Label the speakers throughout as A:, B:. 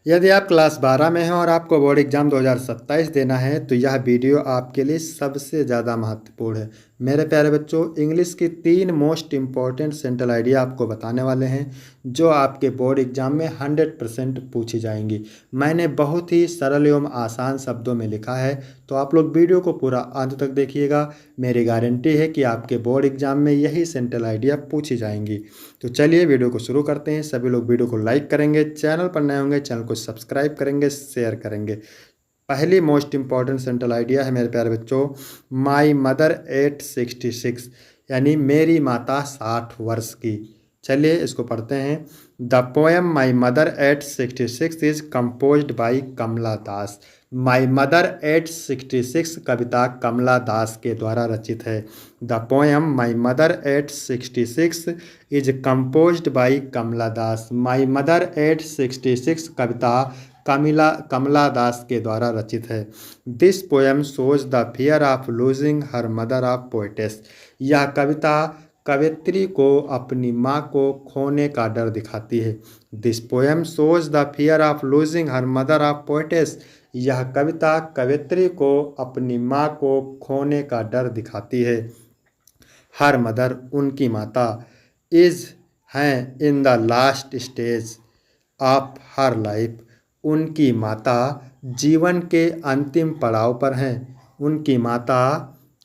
A: यदि आप क्लास 12 में हैं और आपको बोर्ड एग्ज़ाम 2027 देना है तो यह वीडियो आपके लिए सबसे ज़्यादा महत्वपूर्ण है। मेरे प्यारे बच्चों, इंग्लिश की 3 मोस्ट इम्पॉर्टेंट सेंट्रल आइडिया आपको बताने वाले हैं जो आपके बोर्ड एग्ज़ाम में 100% पूछी जाएंगी। मैंने बहुत ही सरल एवं आसान शब्दों में लिखा है, तो आप लोग वीडियो को पूरा अंत तक देखिएगा। मेरी गारंटी है कि आपके बोर्ड एग्ज़ाम में यही सेंट्रल आइडिया पूछी जाएंगी। तो चलिए वीडियो को शुरू करते हैं। सभी लोग वीडियो को लाइक करेंगे, चैनल पर नए होंगे चैनल को सब्सक्राइब करेंगे, शेयर करेंगे। पहली मोस्ट इंपॉर्टेंट सेंट्रल आइडिया है मेरे प्यारे बच्चों, माई मदर एट 66, यानी मेरी माता 60 वर्ष की। चलिए इसको पढ़ते हैं। The poem my mother at 66 is composed by Kamala Das. My mother at 66 कविता कमला दास के द्वारा रचित है। The poem my mother at 66 is composed by Kamala Das. My mother at 66 कविता कमला दास के द्वारा रचित है। This poem shows the fear of losing her mother of poetess. यह कविता कवयित्री को अपनी माँ को खोने का डर दिखाती है। This poem shows the fear of losing her mother of poetess. यह कविता कवयित्री को अपनी माँ को खोने का डर दिखाती है। हर मदर उनकी माता, इज हैं in the last stage of her life. उनकी माता जीवन के अंतिम पड़ाव पर हैं।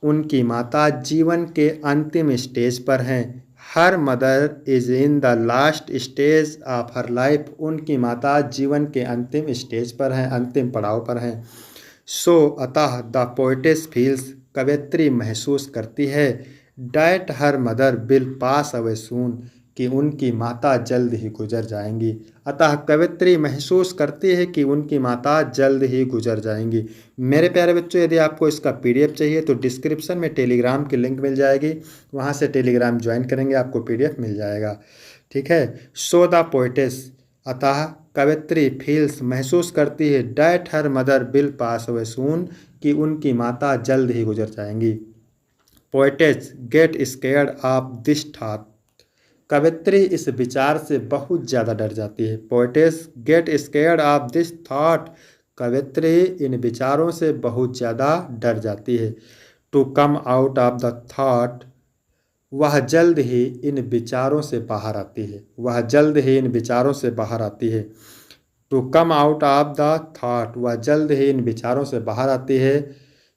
A: उनकी माता जीवन के अंतिम स्टेज पर हैं। Her mother is in the last stage of her life. उनकी माता जीवन के अंतिम स्टेज पर हैं, अंतिम पड़ाव पर हैं। सो अतः द पोएटेस फील्स, कवयित्री महसूस करती है, that her mother will pass away soon, कि उनकी माता जल्द ही गुजर जाएंगी। अतः कवयित्री महसूस करती है कि उनकी माता जल्द ही गुजर जाएंगी। मेरे प्यारे बच्चों, यदि आपको इसका पीडीएफ चाहिए तो डिस्क्रिप्शन में टेलीग्राम की लिंक मिल जाएगी, वहाँ से टेलीग्राम ज्वाइन करेंगे, आपको पीडीएफ मिल जाएगा। ठीक है। सो द पोएटेस, अतः कवयित्री फील्स महसूस करती है, that her mother will pass away soon, कि उनकी माता जल्द ही गुजर जाएंगी। Poetess get scared of this thought. कवयित्री इस विचार से बहुत ज़्यादा डर जाती है। Poetess get scared of this thought. कवयित्री इन विचारों से बहुत ज़्यादा डर जाती है। To come out of the thought, वह जल्द ही इन विचारों से बाहर आती है। वह जल्द ही इन विचारों से बाहर आती है। To come out of the thought, वह जल्द ही इन विचारों से बाहर आती है।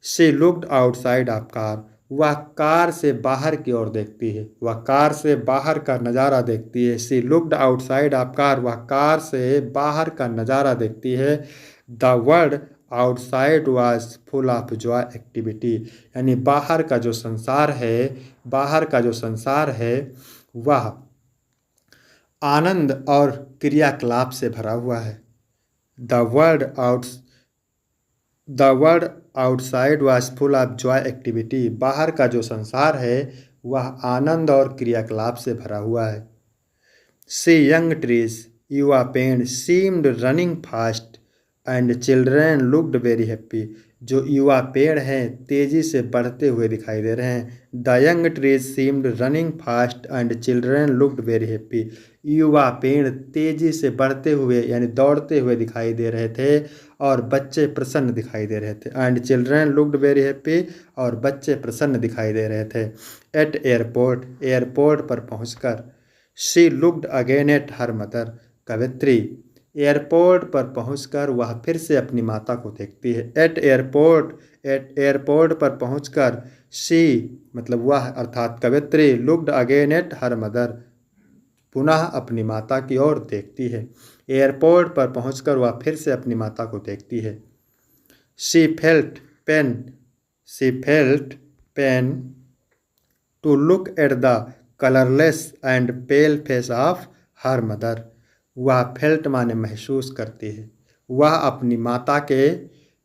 A: She looked outside of car, वह कार से बाहर की ओर देखती है। वह कार से बाहर का नज़ारा देखती है। She looked outside of car, वह कार से बाहर का नज़ारा देखती है। The world outside was full of Joy activity, यानी बाहर का जो संसार है वह आनंद और क्रियाकलाप से भरा हुआ है। The world outside was full of Joy activity, बाहर का जो संसार है वह आनंद और क्रियाकलाप से भरा हुआ है। सी यंग ट्रीज, युवा पेड़, seemed running fast and children looked very happy. जो युवा पेड़ हैं तेजी से बढ़ते हुए दिखाई दे रहे हैं। The young trees seemed running fast and children looked very happy. युवा पेड़ तेजी से बढ़ते हुए यानी दौड़ते हुए दिखाई दे रहे थे और बच्चे प्रसन्न दिखाई दे रहे थे। And children looked very happy, और बच्चे प्रसन्न दिखाई दे रहे थे। एट एयरपोर्ट, एयरपोर्ट पर पहुंचकर। She looked again at her mother, कवयित्री एयरपोर्ट पर पहुंचकर वह फिर से अपनी माता को देखती है। एट एयरपोर्ट पर पहुंचकर शी मतलब वह अर्थात कवयित्री, looked again at her mother, पुनः अपनी माता की ओर देखती है। एयरपोर्ट पर पहुंचकर वह फिर से अपनी माता को देखती है। She felt pain to look at the colourless and pale face of her mother. वह फेल्ट माने महसूस करती है, वह अपनी माता के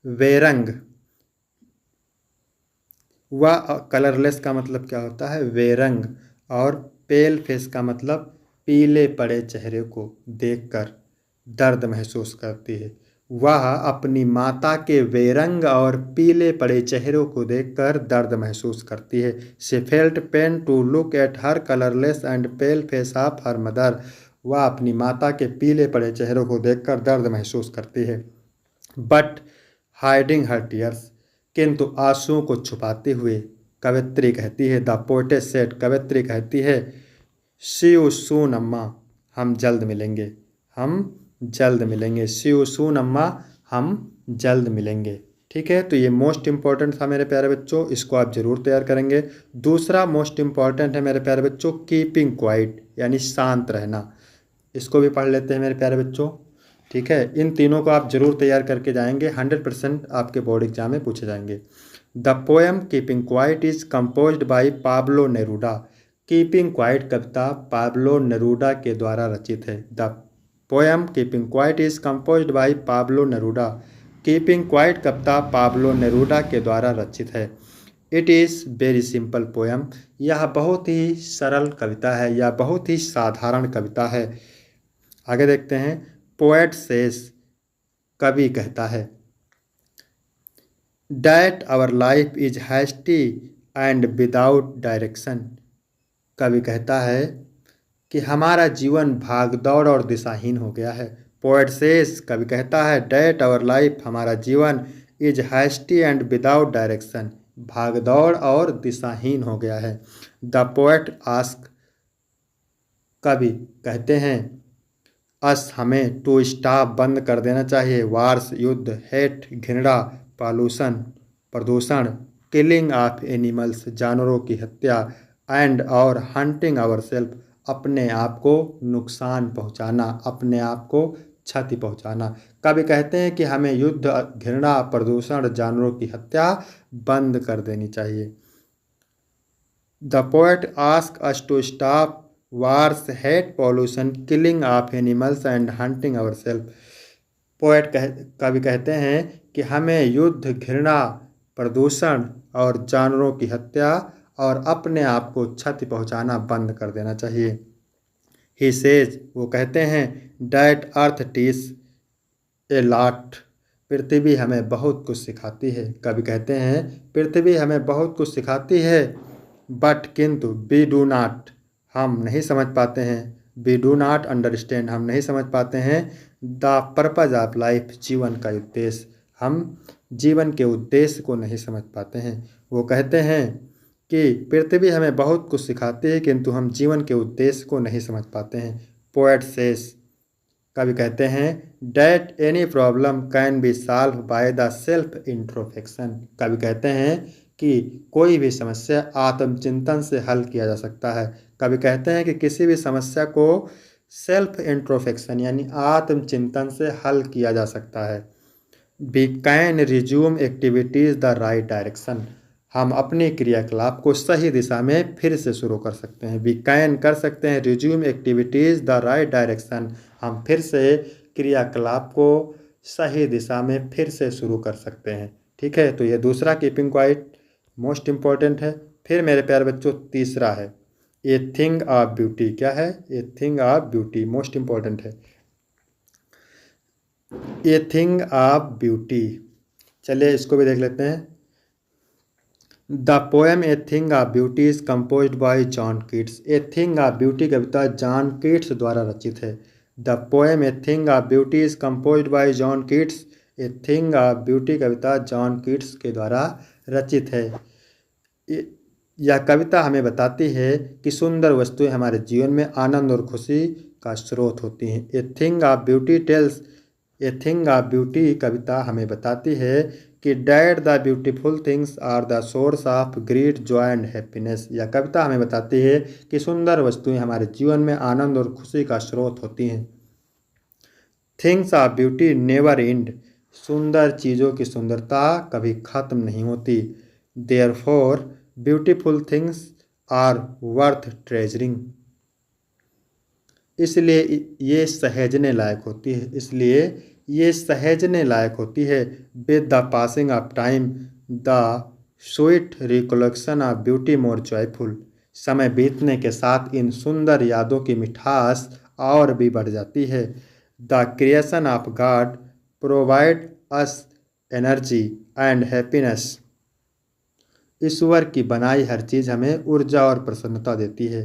A: बेरंग, वह कलरलेस का मतलब क्या होता है, बेरंग, और पेल फेस का मतलब पीले पड़े चेहरे को देखकर दर्द महसूस करती है। वह अपनी माता के बेरंग और पीले पड़े चेहरों को देखकर दर्द महसूस करती है। She felt pain to look at her colourless and pale face of her mother. वह अपनी माता के पीले पड़े चेहरों को देखकर दर्द महसूस करती है, बट हाइडिंग हर टीयर्स, किंतु आंसुओं को छुपाते हुए। कवित्री कहती है, द पोएटेस सेड, कवित्री कहती है, सी यू सून अम्मा, हम जल्द मिलेंगे, हम जल्द मिलेंगे। सी यू सून अम्मा, हम जल्द मिलेंगे। ठीक है, तो ये मोस्ट इंपॉर्टेंट था मेरे प्यारे बच्चों, इसको आप जरूर तैयार करेंगे। दूसरा मोस्ट इंपॉर्टेंट है मेरे प्यारे बच्चों, कीपिंग क्वाइट, यानी शांत रहना। इसको भी पढ़ लेते हैं मेरे प्यारे बच्चों। ठीक है, इन तीनों को आप जरूर तैयार करके जाएंगे, 100% आपके बोर्ड एग्जाम में पूछे जाएंगे। The poem keeping quiet is composed by Pablo Neruda. Keeping quiet कविता पाब्लो नेरूडा के द्वारा रचित है। The poem keeping quiet is composed by Pablo Neruda. Keeping quiet कविता पाब्लो नेरूडा के द्वारा रचित है। It is very simple poem, यह बहुत ही सरल कविता है, यह बहुत ही साधारण कविता है। आगे देखते हैं, पोएट सेज, कवि कहता है, that our life is hasty and without direction. कवि कहता है कि हमारा जीवन भागदौड़ और दिशाहीन हो गया है। पोएट सेज, कवि कहता है, डैट आवर लाइफ, हमारा जीवन, is hasty and without direction, भागदौड़ और दिशाहीन हो गया है। द पोएट आस्क, कवि कहते हैं, अस, हमें, टू स्टॉप, बंद कर देना चाहिए, वार्स, युद्ध, हेट, घृणा, पॉल्यूशन, प्रदूषण, किलिंग ऑफ एनिमल्स, जानवरों की हत्या, एंड और हंटिंग आवर सेल्फ, अपने आप को नुकसान पहुंचाना, अपने आप को क्षति पहुंचाना। कवि कहते हैं कि हमें युद्ध, घृणा, प्रदूषण, जानवरों की हत्या बंद कर देनी चाहिए। The poet ask us to stop wars, hate, pollution, killing of animals and hunting our self. कवि कहते हैं कि हमें युद्ध, घृणा, प्रदूषण और जानवरों की हत्या और अपने आप को क्षति पहुंचाना बंद कर देना चाहिए। ही सेज, वो कहते हैं, that earth teach a lot, पृथ्वी हमें बहुत कुछ सिखाती है। कवि कहते हैं, पृथ्वी हमें बहुत कुछ सिखाती है, बट, किंतु, वी डू नॉट, हम नहीं समझ पाते हैं, वी डू नॉट अंडरस्टैंड, हम नहीं समझ पाते हैं, द पर्पज ऑफ लाइफ, जीवन का उद्देश्य, हम जीवन के उद्देश्य को नहीं समझ पाते हैं। वो कहते हैं कि पृथ्वी हमें बहुत कुछ सिखाती है, किंतु हम जीवन के उद्देश्य को नहीं समझ पाते हैं। पोएट सेज, कवि कहते हैं, that any problem can be solve by the self introspection. कवि कहते हैं कि कोई भी समस्या आत्मचिंतन से हल किया जा सकता है। कवि कहते हैं कि किसी भी समस्या को सेल्फ इंट्रोस्पेक्शन यानी आत्मचिंतन से हल किया जा सकता है। We can resume activities the right direction, हम अपने क्रियाकलाप को सही दिशा में फिर से शुरू कर सकते हैं। वी कैन, कर सकते हैं, resume activities the right direction, हम फिर से क्रियाकलाप को सही दिशा में फिर से शुरू कर सकते हैं। ठीक है, तो ये दूसरा कीपिंग क्वाइट मोस्ट इम्पॉर्टेंट है। फिर मेरे प्यारे बच्चों तीसरा है, ए थिंग ऑफ ब्यूटी। क्या है? A thing of beauty, most important है। ए थिंग ऑफ ब्यूटी, चलिए इसको भी देख लेते हैं। The poem A thing of beauty is composed bye John Keats. A thing of beauty Kavita John Keats द्वारा रचित है। The poem A thing of beauty is composed bye John Keats. A thing of beauty Kavita John Keats के द्वारा रचित है। यह कविता हमें बताती है कि सुंदर वस्तुएं हमारे जीवन में आनंद और खुशी का स्रोत होती हैं। A thing of beauty tells, a thing of beauty कविता हमें बताती है कि that the beautiful things are the source of great joy and happiness. यह कविता हमें बताती है कि सुंदर वस्तुएं हमारे जीवन में आनंद और खुशी का स्रोत होती हैं। Things of beauty never end, सुंदर चीज़ों की सुंदरता कभी खत्म नहीं होती। Therefore beautiful things are worth treasuring, इसलिए ये सहेजने लायक होती है, इसलिए ये सहेजने लायक होती है। With the passing of time the sweet recollection of beauty more joyful, समय बीतने के साथ इन सुंदर यादों की मिठास और भी बढ़ जाती है। The creation of God provide us energy and happiness, ईश्वर की बनाई हर चीज़ हमें ऊर्जा और प्रसन्नता देती है।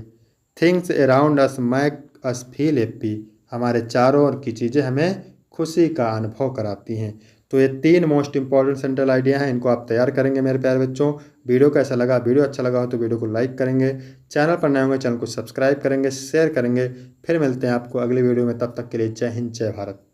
A: Things around us make us feel happy. हमारे चारों ओर की चीज़ें हमें खुशी का अनुभव कराती हैं। तो ये 3 मोस्ट इंपॉर्टेंट सेंट्रल आइडिया हैं, इनको आप तैयार करेंगे मेरे प्यारे बच्चों। वीडियो कैसा लगा? वीडियो अच्छा लगा हो तो वीडियो को लाइक करेंगे, चैनल पर नए होंगे चैनल को सब्सक्राइब करेंगे, शेयर करेंगे। फिर मिलते हैं आपको अगली वीडियो में, तब तक के लिए जय हिंद जय भारत।